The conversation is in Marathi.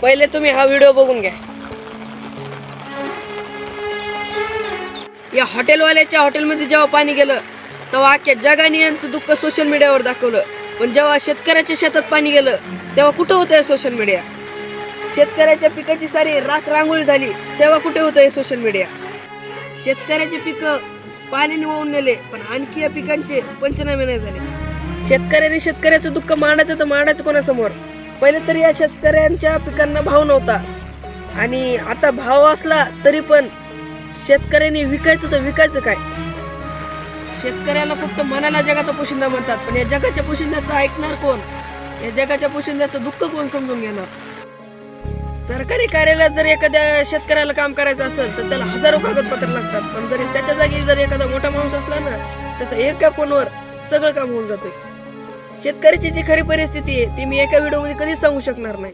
पहिले तुम्ही हा व्हिडिओ बघून घ्या. या हॉटेलवाल्याच्या हॉटेलमध्ये जेव्हा पाणी गेलं तेव्हा अख्ख्या जगाने यांचं दुःख सोशल मीडियावर दाखवलं. पण जेव्हा शेतकऱ्याच्या शेतात पाणी गेलं तेव्हा कुठं होतं हे सोशल मीडिया? शेतकऱ्याच्या पिकाची सारी राख रांगोळी झाली तेव्हा कुठे होतं हे सोशल मीडिया? शेतकऱ्याचे पिकं पाण्याने वाहून नेले पण आणखी या पिकांचे पंचनामे नाही झाले. शेतकऱ्याने शेतकऱ्याचं दुःख मांडायचं तर मांडायचं कोणासमोर? पहिले तरी या शेतकऱ्यांच्या पिकांना भाव नव्हता आणि आता भाव असला तरी पण शेतकऱ्यांनी विकायचं तर विकायचं काय? शेतकऱ्याला फक्त मनाला जगाचा पोशिंदा म्हणतात, पण या जगाच्या पोशिंद्याचं ऐकणार कोण? या जगाच्या पोशिंद्याचं दुःख कोण समजून घेणार? सरकारी कार्यालयात जर एखाद्या शेतकऱ्याला काम करायचं असेल तर त्याला हजारो कागदपत्र लागतात, पण जरी त्याच्या जागी जर एखादा मोठा माणूस असला ना त्याचं एका फोनवर सगळं काम होऊन जातंय. शेतकऱ्याची जी खरी परिस्थिती आहे ती मी एका व्हिडिओमध्ये कधीच सांगू शकणार नाही.